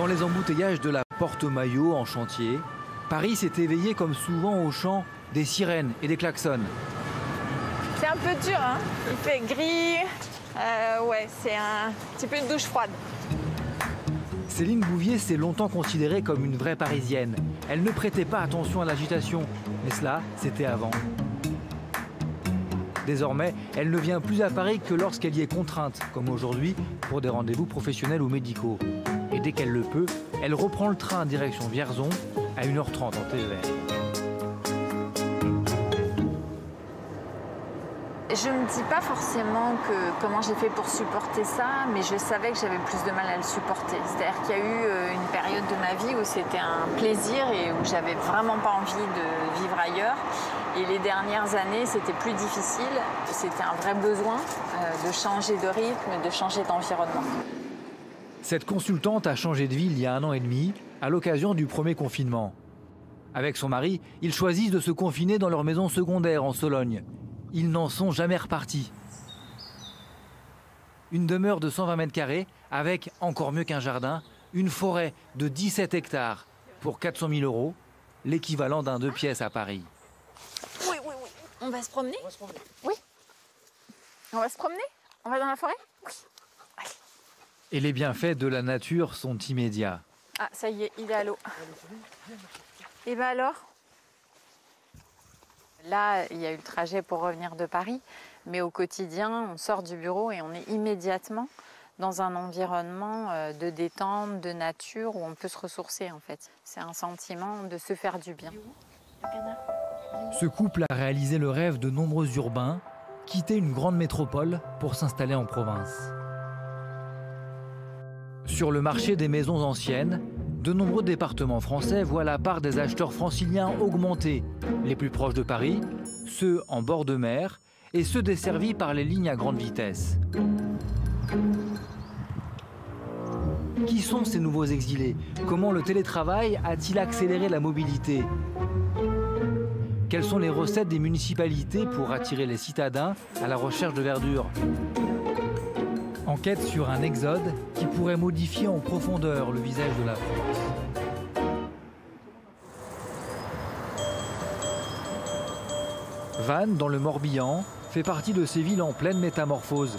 Dans les embouteillages de la Porte-Maillot en chantier, Paris s'est éveillé comme souvent au chant des sirènes et des klaxons. C'est un peu dur, hein. Il fait gris. Ouais, c'est un petit peu une douche froide. Céline Bouvier s'est longtemps considérée comme une vraie Parisienne. Elle ne prêtait pas attention à l'agitation, mais cela, c'était avant. Désormais, elle ne vient plus à Paris que lorsqu'elle y est contrainte, comme aujourd'hui, pour des rendez-vous professionnels ou médicaux. Et dès qu'elle le peut, elle reprend le train direction Vierzon à 1h30 en TER. Je ne me dis pas forcément comment j'ai fait pour supporter ça, mais je savais que j'avais plus de mal à le supporter. C'est-à-dire qu'il y a eu une période de ma vie où c'était un plaisir et où j'avais vraiment pas envie de vivre ailleurs. Et les dernières années, c'était plus difficile. C'était un vrai besoin de changer de rythme, de changer d'environnement. Cette consultante a changé de vie il y a 1 an et demi, à l'occasion du premier confinement. Avec son mari, ils choisissent de se confiner dans leur maison secondaire en Sologne. Ils n'en sont jamais repartis. Une demeure de 120 mètres carrés, avec, encore mieux qu'un jardin, une forêt de 17 hectares pour 400 000 €, l'équivalent d'un 2 pièces à Paris. Oui. On va se promener? Oui. On va se promener? On va dans la forêt? Oui. Allez. Et les bienfaits de la nature sont immédiats. Ah, ça y est, il est à l'eau. Et ben alors? Là, il y a eu le trajet pour revenir de Paris, mais au quotidien, on sort du bureau et on est immédiatement dans un environnement de détente, de nature, où on peut se ressourcer en fait. C'est un sentiment de se faire du bien. Ce couple a réalisé le rêve de nombreux urbains, quitter une grande métropole pour s'installer en province. Sur le marché des maisons anciennes, de nombreux départements français voient la part des acheteurs franciliens augmenter. Les plus proches de Paris, ceux en bord de mer et ceux desservis par les lignes à grande vitesse. Qui sont ces nouveaux exilés? Comment le télétravail a-t-il accéléré la mobilité? Quelles sont les recettes des municipalités pour attirer les citadins à la recherche de verdure? Enquête sur un exode qui pourrait modifier en profondeur le visage de la France. Vannes, dans le Morbihan, fait partie de ces villes en pleine métamorphose.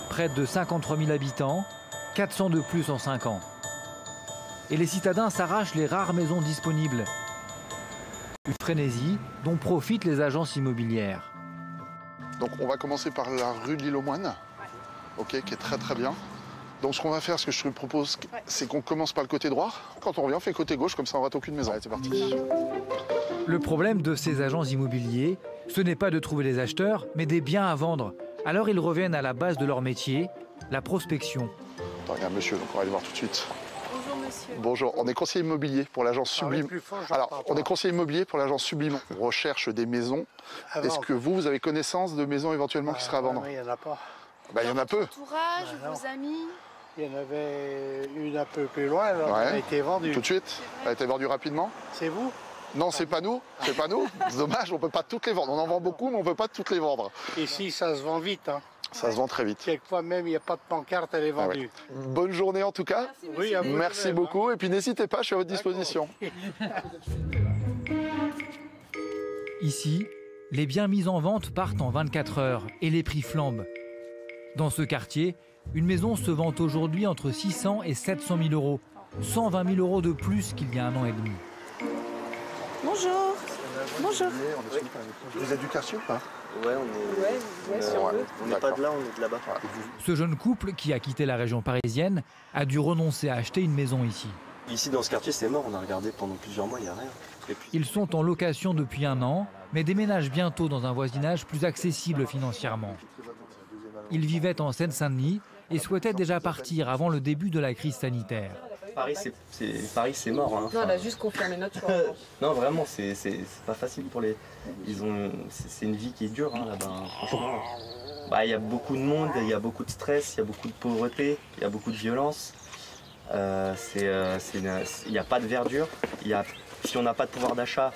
Près de 53 000 habitants, 400 de plus en 5 ans. Et les citadins s'arrachent les rares maisons disponibles. Une frénésie dont profitent les agences immobilières. Donc on va commencer par la rue de l'Île aux Moines. Ok, qui est très bien. Donc ce qu'on va faire, ce que je te propose, c'est qu'on commence par le côté droit. Quand on revient, on fait le côté gauche, comme ça on rate aucune maison. Allez, c'est parti. Le problème de ces agents immobiliers, ce n'est pas de trouver les acheteurs, mais des biens à vendre. Alors ils reviennent à la base de leur métier, la prospection. Attends, regarde monsieur, donc on va aller voir tout de suite. Bonjour monsieur. Bonjour, on est conseiller immobilier pour l'agence Sublime. Alors, on est conseiller immobilier pour l'agence Sublime. On recherche des maisons. Est-ce que vous avez connaissance de maisons éventuellement qui seraient à vendre? Il n'y en a pas. Bah, il y en a peu. Entourage, vos amis? Il y en avait une un peu plus loin, alors elle a été vendue. Tout de suite? Elle a été vendue rapidement? C'est vous? Non, c'est pas nous. C'est pas nous. C'est dommage, on peut pas toutes les vendre. On en vend beaucoup, mais on peut pas toutes les vendre. Ici, ça se vend vite. Hein. Ça se vend très vite. Quelquefois même, il n'y a pas de pancarte, elle est vendue. Bonne journée en tout cas. Oui, à vous Merci beaucoup. Et puis n'hésitez pas, je suis à votre disposition. Ici, les biens mis en vente partent en 24 heures et les prix flambent. Dans ce quartier, une maison se vend aujourd'hui entre 600 et 700 000 €, 120 000 € de plus qu'il y a 1 an et demi. Bonjour. Bonjour. Vous êtes du quartier ou pas? Ouais, on n'est pas de là, on est de là-bas. Ce jeune couple, qui a quitté la région parisienne, a dû renoncer à acheter une maison ici. Ici, dans ce quartier, c'est mort. On a regardé pendant plusieurs mois, il n'y a rien. Et puis... Ils sont en location depuis 1 an, mais déménagent bientôt dans un voisinage plus accessible financièrement. Ils vivaient en Seine-Saint-Denis et souhaitaient déjà partir avant le début de la crise sanitaire. Paris, c'est mort. Hein. Non, on a juste confirmé notre choix. Non, vraiment, c'est pas facile pour les... C'est une vie qui est dure, hein, là-bas. Franchement, il y a beaucoup de monde, il y a beaucoup de stress, il y a beaucoup de pauvreté, il y a beaucoup de violence. Il n'y a pas de verdure. Si on n'a pas de pouvoir d'achat,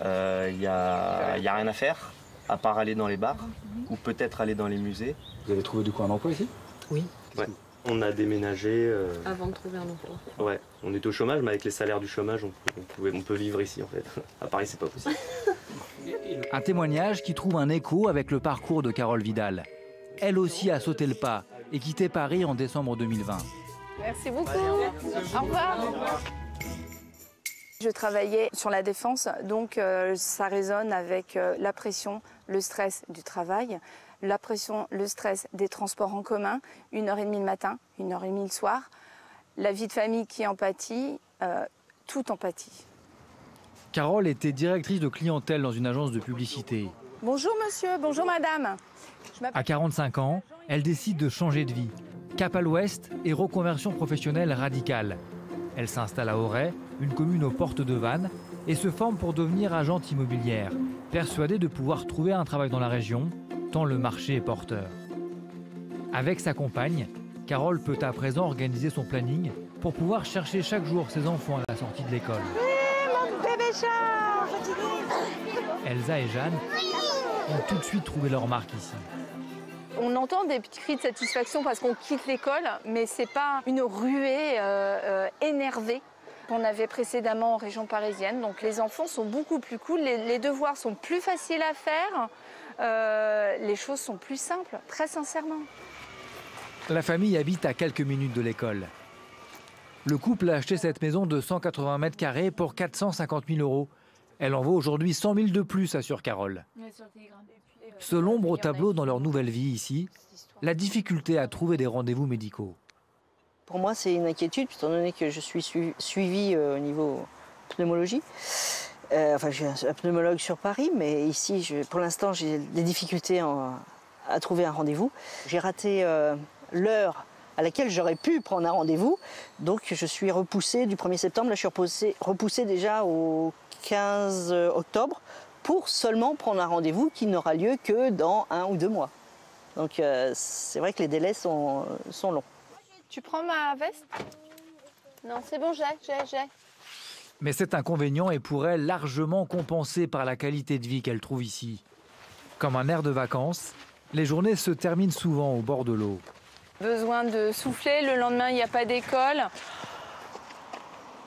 il n'y a rien à faire, à part aller dans les bars ou peut-être aller dans les musées. Vous avez trouvé du coup un emploi ici? Oui. Ouais. On a déménagé... Avant de trouver un emploi. Ouais, on était au chômage, mais avec les salaires du chômage, on peut vivre ici en fait. À Paris, c'est pas possible. Un témoignage qui trouve un écho avec le parcours de Carole Vidal. Elle aussi a sauté le pas et quitté Paris en décembre 2020. Merci beaucoup. Au revoir. Je travaillais sur la défense, donc ça résonne avec la pression, le stress du travail, la pression, le stress des transports en commun, 1h30 le matin, 1h30 le soir, la vie de famille qui en pâtit, tout en pâtit. Carole était directrice de clientèle dans une agence de publicité. Bonjour monsieur, bonjour madame. À 45 ans, elle décide de changer de vie. Cap à l'ouest et reconversion professionnelle radicale. Elle s'installe à Auray, une commune aux portes de Vannes, et se forme pour devenir agente immobilière, persuadée de pouvoir trouver un travail dans la région, tant le marché est porteur. Avec sa compagne, Carole peut à présent organiser son planning pour pouvoir chercher chaque jour ses enfants à la sortie de l'école. Elsa et Jeanne ont tout de suite trouvé leur marque ici. On entend des petits cris de satisfaction parce qu'on quitte l'école, mais ce n'est pas une ruée énervée qu'on avait précédemment en région parisienne. Donc les enfants sont beaucoup plus cool, les devoirs sont plus faciles à faire, les choses sont plus simples, très sincèrement. La famille habite à quelques minutes de l'école. Le couple a acheté cette maison de 180 mètres carrés pour 450 000 €. Elle en vaut aujourd'hui 100 000 de plus, assure Carole. Ce l'ombre au tableau dans leur nouvelle vie ici, la difficulté à trouver des rendez-vous médicaux. Pour moi, c'est une inquiétude, étant donné que je suis suivie au niveau pneumologie. Enfin, j'ai un pneumologue sur Paris, mais ici, pour l'instant, j'ai des difficultés à trouver un rendez-vous. J'ai raté l'heure à laquelle j'aurais pu prendre un rendez-vous, donc je suis repoussée du 1er septembre. Là, je suis repoussée déjà au 15 octobre pour seulement prendre un rendez-vous qui n'aura lieu que dans 1 ou 2 mois. Donc, c'est vrai que les délais sont longs. Tu prends ma veste? Non, c'est bon, j'ai. Mais cet inconvénient est pour elle largement compensé par la qualité de vie qu'elle trouve ici. Comme un air de vacances, les journées se terminent souvent au bord de l'eau. Besoin de souffler, le lendemain il n'y a pas d'école.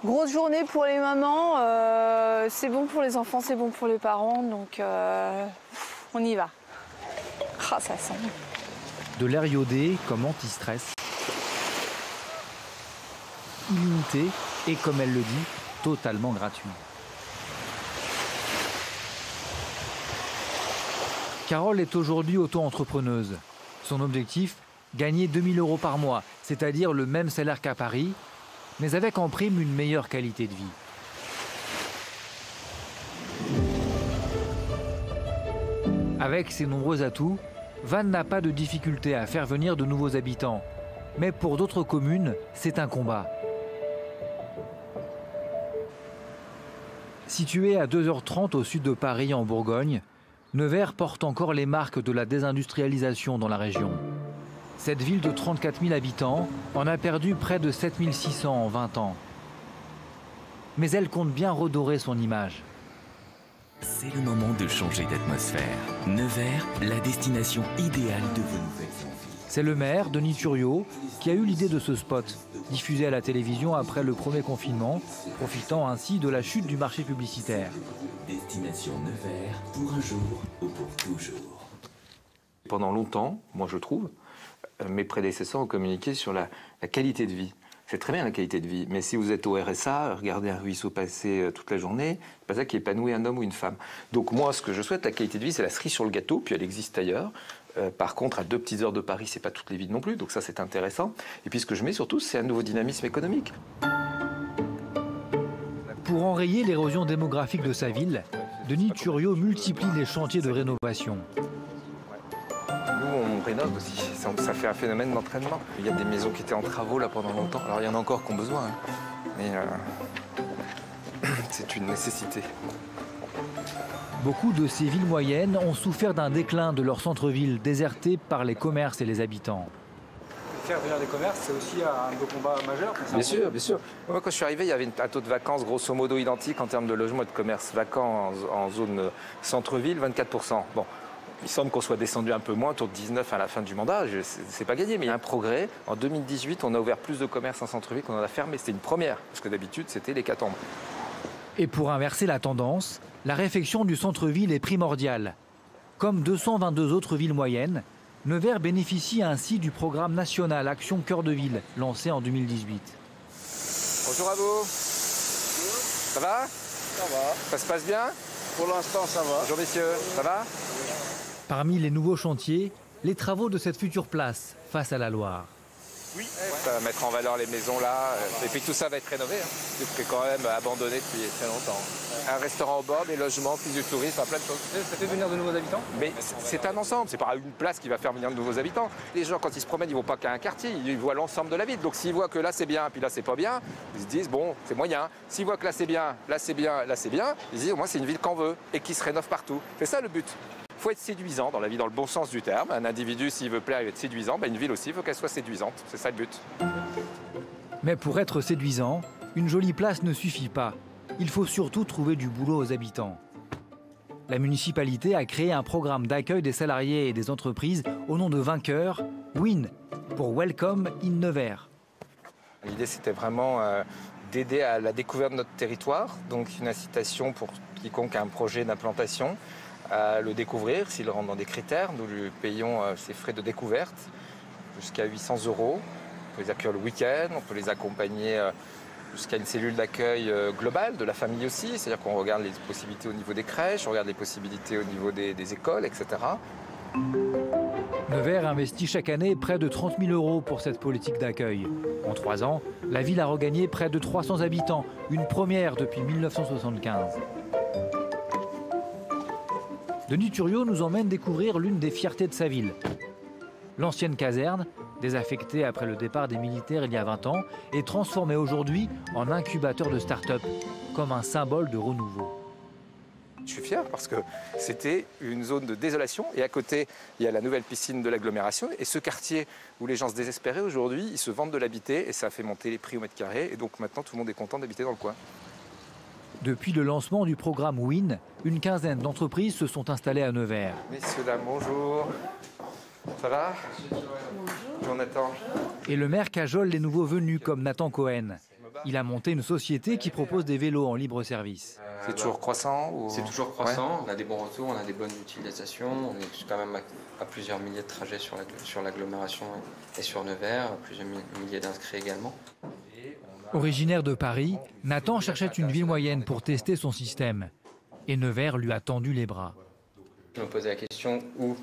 Grosse journée pour les mamans, c'est bon pour les enfants, c'est bon pour les parents, donc on y va. Ah, ça sent. De l'air iodé comme anti-stress. Illimité et, comme elle le dit, totalement gratuit. Carole est aujourd'hui auto-entrepreneuse. Son objectif, gagner 2 000 € par mois, c'est-à-dire le même salaire qu'à Paris, mais avec en prime une meilleure qualité de vie. Avec ses nombreux atouts, Vannes n'a pas de difficulté à faire venir de nouveaux habitants. Mais pour d'autres communes, c'est un combat. Située à 2h30 au sud de Paris, en Bourgogne, Nevers porte encore les marques de la désindustrialisation dans la région. Cette ville de 34 000 habitants en a perdu près de 7 600 en 20 ans. Mais elle compte bien redorer son image. C'est le moment de changer d'atmosphère. Nevers, la destination idéale de vos nouvelles envies. C'est le maire, Denis Turriot, qui a eu l'idée de ce spot, diffusé à la télévision après le premier confinement, profitant ainsi de la chute du marché publicitaire. Destination Nevers, pour un jour ou pour toujours. Pendant longtemps, moi je trouve, mes prédécesseurs ont communiqué sur la qualité de vie. C'est très bien la qualité de vie, mais si vous êtes au RSA, regardez un ruisseau passer toute la journée, c'est pas ça qui épanouit un homme ou une femme. Donc moi, ce que je souhaite, la qualité de vie, c'est la cerise sur le gâteau, puis elle existe ailleurs. Par contre, à 2 petites heures de Paris, c'est pas toutes les villes non plus, donc ça c'est intéressant. Et puis ce que je mets surtout, c'est un nouveau dynamisme économique. Pour enrayer l'érosion démographique de sa ville, Denis Turriot multiplie les chantiers de rénovation. Nous, on rénove aussi, ça fait un phénomène d'entraînement. Il y a des maisons qui étaient en travaux là pendant longtemps, alors il y en a encore qui ont besoin, hein. Mais c'est une nécessité. Beaucoup de ces villes moyennes ont souffert d'un déclin de leur centre-ville, déserté par les commerces et les habitants. Faire venir des commerces, c'est aussi un beau combat majeur. Bien sûr, bien sûr. Moi, quand je suis arrivé, il y avait un taux de vacances grosso modo identique en termes de logement et de commerce vacants en zone centre-ville, 24%. Bon, Il semble qu'on soit descendu un peu moins, autour de 19 à la fin du mandat. C'est pas gagné, mais il y a un progrès. En 2018, on a ouvert plus de commerces en centre-ville qu'on en a fermé. C'était une première, parce que d'habitude, c'était l'hécatombe. Et pour inverser la tendance, la réfection du centre-ville est primordiale. Comme 222 autres villes moyennes, Nevers bénéficie ainsi du programme national Action Cœur de Ville, lancé en 2018. Bonjour à vous. Ça va? Ça va. Ça se passe bien? Pour l'instant, ça va. Bonjour messieurs, ça va? Parmi les nouveaux chantiers, les travaux de cette future place face à la Loire. Oui. Ça va mettre en valeur les maisons là, et puis tout ça va être rénové. C'est quand même abandonné depuis très longtemps. Un restaurant au bord, des logements, plus du tourisme, plein de choses. Ça fait venir de nouveaux habitants? Mais c'est un ensemble, c'est pas une place qui va faire venir de nouveaux habitants. Les gens, quand ils se promènent, ils ne vont pas qu'à un quartier, ils voient l'ensemble de la ville. Donc s'ils voient que là c'est bien, puis là c'est pas bien, ils se disent bon, c'est moyen. S'ils voient que là c'est bien, là c'est bien, là c'est bien, ils se disent au moins c'est une ville qu'on veut et qui se rénove partout. C'est ça le but. Il faut être séduisant dans la vie, dans le bon sens du terme. Un individu, s'il veut plaire et être séduisant, une ville aussi, il faut qu'elle soit séduisante. C'est ça le but. Mais pour être séduisant, une jolie place ne suffit pas. Il faut surtout trouver du boulot aux habitants. La municipalité a créé un programme d'accueil des salariés et des entreprises au nom de vainqueurs, WIN, pour Welcome in Nevers. L'idée, c'était vraiment d'aider à la découverte de notre territoire, donc une incitation pour quiconque a un projet d'implantation à le découvrir, s'il rentre dans des critères. Nous lui payons ses frais de découverte jusqu'à 800 €. On peut les accueillir le week-end, on peut les accompagner jusqu'à une cellule d'accueil globale de la famille aussi. C'est-à-dire qu'on regarde les possibilités au niveau des crèches, on regarde les possibilités au niveau des écoles, etc. Nevers investit chaque année près de 30 000 € pour cette politique d'accueil. En 3 ans, la ville a regagné près de 300 habitants, une première depuis 1975. Denis Thuriot nous emmène découvrir l'une des fiertés de sa ville. L'ancienne caserne, désaffectée après le départ des militaires il y a 20 ans, est transformée aujourd'hui en incubateur de start-up, comme un symbole de renouveau. Je suis fier parce que c'était une zone de désolation et à côté, il y a la nouvelle piscine de l'agglomération et ce quartier où les gens se désespéraient aujourd'hui, ils se vendent de l'habiter et ça a fait monter les prix au mètre carré et donc maintenant tout le monde est content d'habiter dans le coin. Depuis le lancement du programme WIN, une quinzaine d'entreprises se sont installées à Nevers. Messieurs, dames, bonjour. Ça va? Bonjour. Nathan. Et le maire cajole les nouveaux venus comme Nathan Cohen. Il a monté une société qui propose des vélos en libre service. C'est toujours croissant ou... C'est toujours croissant, on a des bons retours, on a des bonnes utilisations. On est quand même à plusieurs milliers de trajets sur l'agglomération et sur Nevers, plusieurs milliers d'inscrits également. Originaire de Paris, Nathan cherchait une ville moyenne pour tester son système. Et Nevers lui a tendu les bras. Je me posais la question où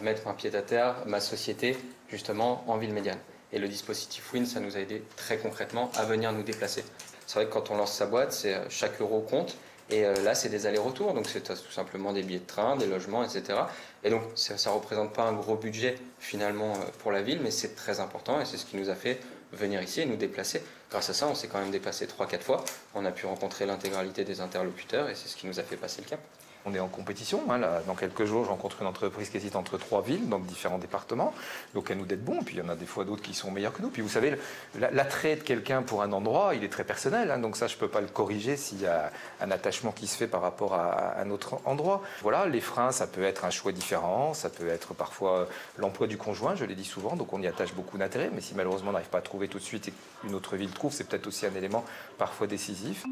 mettre un pied-à-terre, ma société, justement, en ville médiane. Et le dispositif WIN, ça nous a aidé très concrètement à venir nous déplacer. C'est vrai que quand on lance sa boîte, chaque euro compte. Et là, c'est des allers-retours. Donc, c'est tout simplement des billets de train, des logements, etc. Et donc, ça ne représente pas un gros budget, finalement, pour la ville, mais c'est très important. Et c'est ce qui nous a fait venir ici et nous déplacer. Grâce à ça, on s'est quand même déplacé 3-4 fois. On a pu rencontrer l'intégralité des interlocuteurs et c'est ce qui nous a fait passer le cap. On est en compétition. Hein, là, dans quelques jours, je rencontre une entreprise qui hésite entre 3 villes, dans différents départements. Donc, elle nous d'être bon. Puis, il y en a des fois d'autres qui sont meilleurs que nous. Puis, vous savez, l'attrait de quelqu'un pour un endroit, il est très personnel. Hein, donc, ça, je ne peux pas le corriger s'il y a un attachement qui se fait par rapport à un autre endroit. Voilà, les freins, ça peut être un choix différent. Ça peut être parfois l'emploi du conjoint, je l'ai dit souvent. Donc, on y attache beaucoup d'intérêt. Mais si malheureusement, on n'arrive pas à trouver tout de suite et qu'une autre ville trouve, c'est peut-être aussi un élément parfois décisif.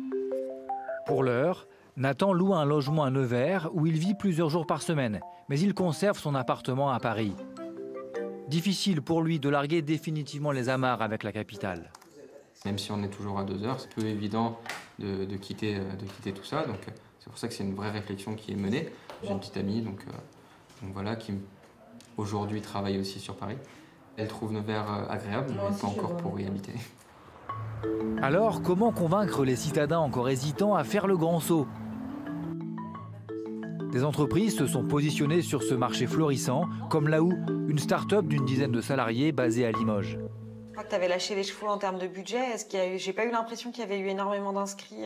Pour l'heure, Nathan loue un logement à Nevers où il vit plusieurs jours par semaine, mais il conserve son appartement à Paris. Difficile pour lui de larguer définitivement les amarres avec la capitale. Même si on est toujours à 2 heures, c'est peu évident de quitter tout ça. Donc c'est pour ça que c'est une vraie réflexion qui est menée. J'ai une petite amie donc voilà, qui aujourd'hui travaille aussi sur Paris. Elle trouve Nevers agréable, mais pas encore pour y habiter. Alors, comment convaincre les citadins encore hésitants à faire le grand saut ? Des entreprises se sont positionnées sur ce marché florissant, comme Laou, une start-up d'une dizaine de salariés basée à Limoges. Je crois que tu avais lâché les chevaux en termes de budget. J'ai pas eu l'impression qu'il y avait eu énormément d'inscrits.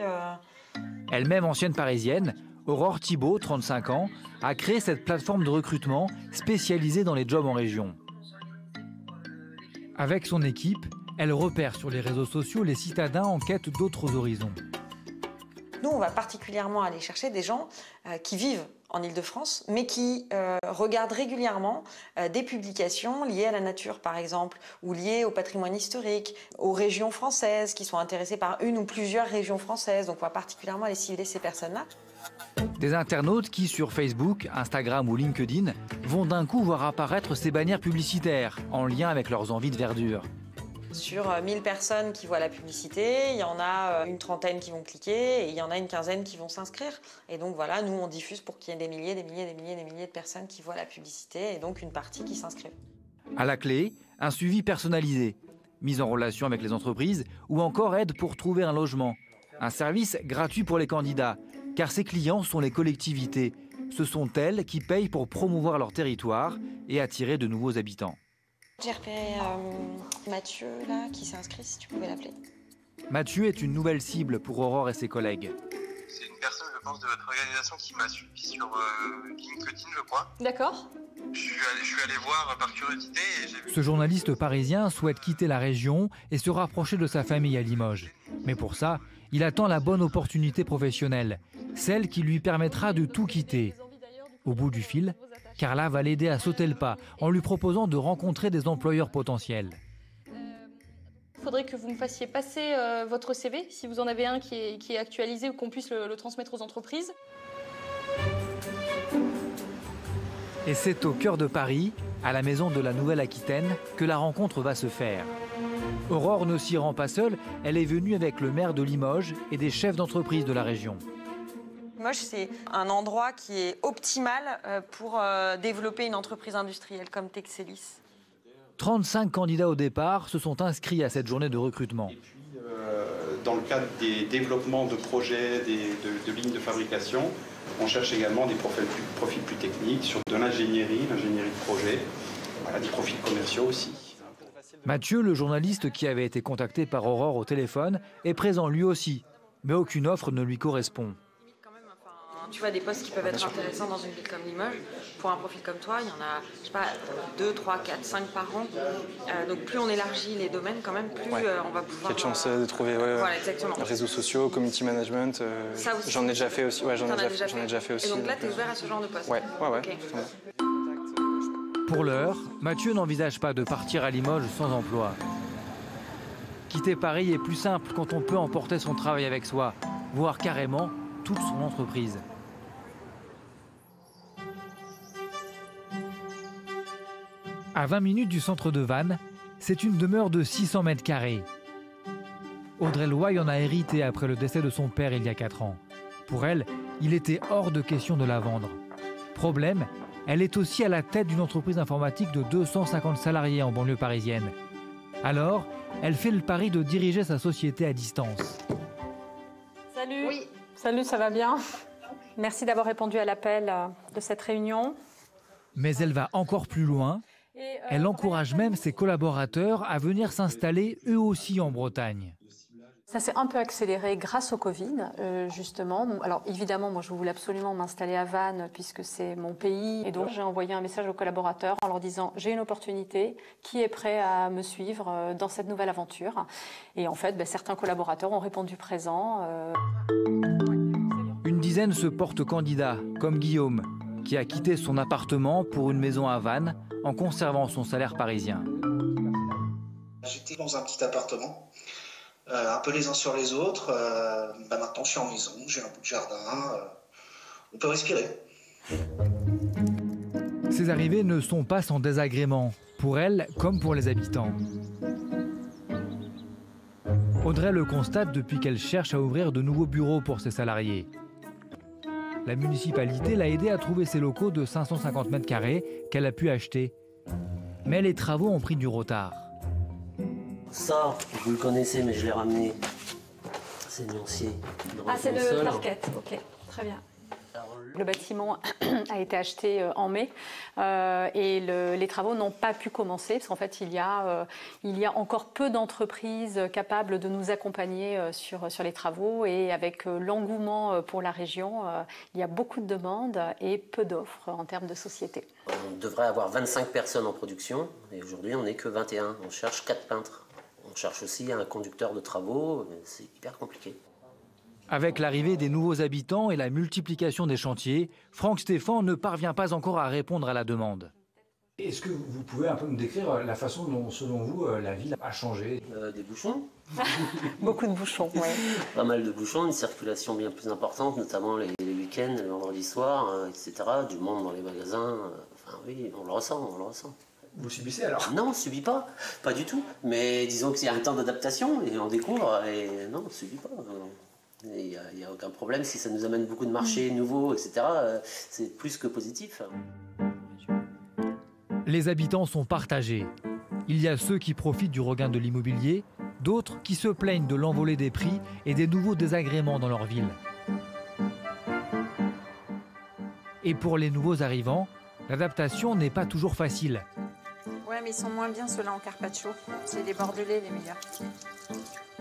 Elle-même ancienne parisienne, Aurore Thibault, 35 ans, a créé cette plateforme de recrutement spécialisée dans les jobs en région. Avec son équipe, elle repère sur les réseaux sociaux les citadins en quête d'autres horizons. Nous, on va particulièrement aller chercher des gens qui vivent en Ile-de-France, mais qui regardent régulièrement des publications liées à la nature, par exemple, ou liées au patrimoine historique, aux régions françaises, qui sont intéressées par une ou plusieurs régions françaises. Donc on va particulièrement aller cibler ces personnes-là. Des internautes qui, sur Facebook, Instagram ou LinkedIn, vont d'un coup voir apparaître ces bannières publicitaires en lien avec leurs envies de verdure. Sur 1000 personnes qui voient la publicité, il y en a une trentaine qui vont cliquer et il y en a une quinzaine qui vont s'inscrire. Et donc voilà, nous on diffuse pour qu'il y ait des milliers de personnes qui voient la publicité et donc une partie qui s'inscrivent. À la clé, un suivi personnalisé, mise en relation avec les entreprises ou encore aide pour trouver un logement. Un service gratuit pour les candidats, car ces clients sont les collectivités. Ce sont elles qui payent pour promouvoir leur territoire et attirer de nouveaux habitants. J'ai repéré Mathieu, là, qui s'est inscrit, si tu pouvais l'appeler. Mathieu est une nouvelle cible pour Aurore et ses collègues. C'est une personne, je pense, de votre organisation qui m'a suivi sur LinkedIn, je crois. D'accord. Je suis allé voir par curiosité et j'ai vu... Ce journaliste parisien souhaite quitter la région et se rapprocher de sa famille à Limoges. Mais pour ça, il attend la bonne opportunité professionnelle, celle qui lui permettra de tout quitter. Au bout du fil, Carla va l'aider à sauter le pas en lui proposant de rencontrer des employeurs potentiels. Il faudrait que vous me fassiez passer votre CV, si vous en avez un qui est actualisé ou qu'on puisse le transmettre aux entreprises. Et c'est au cœur de Paris, à la maison de la Nouvelle-Aquitaine, que la rencontre va se faire. Aurore ne s'y rend pas seule, elle est venue avec le maire de Limoges et des chefs d'entreprise de la région. Limoges, c'est un endroit qui est optimal pour développer une entreprise industrielle comme Texelis. 35 candidats au départ se sont inscrits à cette journée de recrutement. Et puis, dans le cadre des développements de projets, de lignes de fabrication, on cherche également des profils plus techniques sur de l'ingénierie de projet, voilà, des profils commerciaux aussi. Mathieu, le journaliste qui avait été contacté par Aurore au téléphone, est présent lui aussi, mais aucune offre ne lui correspond. Tu vois, des postes qui peuvent être intéressants dans une ville comme Limoges, pour un profil comme toi, il y en a, je sais pas, 2, 3, 4, 5 par an. Donc plus on élargit les domaines quand même, plus on va pouvoir... Il y a de chance de trouver voilà, exactement. Réseaux sociaux, community management, j'en ai déjà fait aussi. Ouais, j'en ai déjà fait aussi. Et donc là, tu es ouvert à ce genre de poste? Ouais. Okay. Pour l'heure, Mathieu n'envisage pas de partir à Limoges sans emploi. Quitter Paris est plus simple quand on peut emporter son travail avec soi, voire carrément toute son entreprise. À 20 minutes du centre de Vannes, c'est une demeure de 600 mètres carrés. Audrey Loy en a hérité après le décès de son père il y a 4 ans. Pour elle, il était hors de question de la vendre. Problème, elle est aussi à la tête d'une entreprise informatique de 250 salariés en banlieue parisienne. Alors, elle fait le pari de diriger sa société à distance. Salut. Oui. Salut, ça va bien? Merci d'avoir répondu à l'appel de cette réunion. Mais elle va encore plus loin. Elle encourage même ses collaborateurs à venir s'installer eux aussi en Bretagne. Ça s'est un peu accéléré grâce au Covid, justement. Alors évidemment, moi je voulais absolument m'installer à Vannes puisque c'est mon pays. Et donc j'ai envoyé un message aux collaborateurs en leur disant « J'ai une opportunité, qui est prêt à me suivre dans cette nouvelle aventure ?» Et en fait, certains collaborateurs ont répondu présent. Une dizaine se portent candidats, comme Guillaume, qui a quitté son appartement pour une maison à Vannes en conservant son salaire parisien. J'étais dans un petit appartement, un peu les uns sur les autres. Maintenant, je suis en maison, j'ai un bout de jardin, on peut respirer. Ces arrivées ne sont pas sans désagrément, pour elle comme pour les habitants. Audrey le constate depuis qu'elle cherche à ouvrir de nouveaux bureaux pour ses salariés. La municipalité l'a aidée à trouver ses locaux de 550 mètres carrés qu'elle a pu acheter. Mais les travaux ont pris du retard. Ça, vous le connaissez, mais je l'ai ramené. C'est Nuancier. Ah, c'est le parquet. Ok, très bien. Le bâtiment a été acheté en mai et les travaux n'ont pas pu commencer parce qu'en fait, il y a encore peu d'entreprises capables de nous accompagner sur les travaux et avec l'engouement pour la région, il y a beaucoup de demandes et peu d'offres en termes de société. On devrait avoir 25 personnes en production et aujourd'hui, on n'est que 21. On cherche 4 peintres. On cherche aussi un conducteur de travaux, c'est hyper compliqué. Avec l'arrivée des nouveaux habitants et la multiplication des chantiers, Franck Stéphan ne parvient pas encore à répondre à la demande. Est-ce que vous pouvez un peu nous décrire la façon dont, selon vous, la ville a changé? Des bouchons. Beaucoup de bouchons, oui. Pas mal de bouchons, une circulation bien plus importante, notamment les week-ends, le vendredi soir, etc. Du monde dans les magasins. Enfin oui, on le ressent, on le ressent. Vous subissez alors? Non, on ne subit pas, pas du tout. Mais disons qu'il y a un temps d'adaptation et on découvre, et non, on ne subit pas. Il n'y a aucun problème, si ça nous amène beaucoup de marchés nouveaux, etc., c'est plus que positif. Les habitants sont partagés. Il y a ceux qui profitent du regain de l'immobilier, d'autres qui se plaignent de l'envolée des prix et des nouveaux désagréments dans leur ville. Et pour les nouveaux arrivants, l'adaptation n'est pas toujours facile. Ouais, mais ils sont moins bien ceux-là en carpaccio. C'est les Bordelais les meilleurs.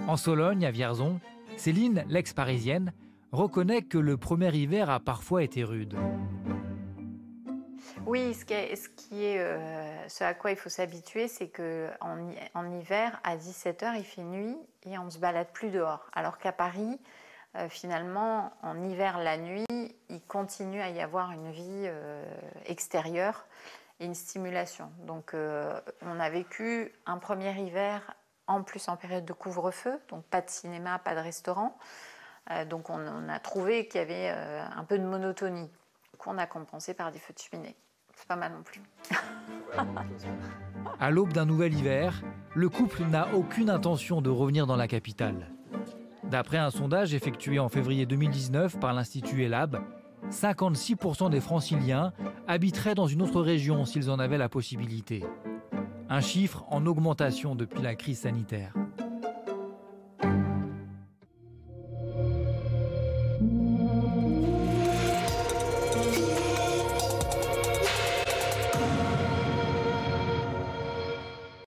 En Sologne, à Vierzon, Céline, l'ex-parisienne, reconnaît que le premier hiver a parfois été rude. Oui, ce à quoi il faut s'habituer, c'est qu'en hiver, à 17h, il fait nuit et on ne se balade plus dehors. Alors qu'à Paris, finalement, en hiver, la nuit, il continue à y avoir une vie extérieure et une stimulation. Donc, on a vécu un premier hiver, en plus en période de couvre-feu, donc pas de cinéma, pas de restaurant. Donc, on a trouvé qu'il y avait un peu de monotonie qu'on a compensé par des feux de cheminée. C'est pas mal non plus. À l'aube d'un nouvel hiver, le couple n'a aucune intention de revenir dans la capitale. D'après un sondage effectué en février 2019 par l'Institut Elab, 56% des Franciliens habiteraient dans une autre région s'ils en avaient la possibilité. Un chiffre en augmentation depuis la crise sanitaire.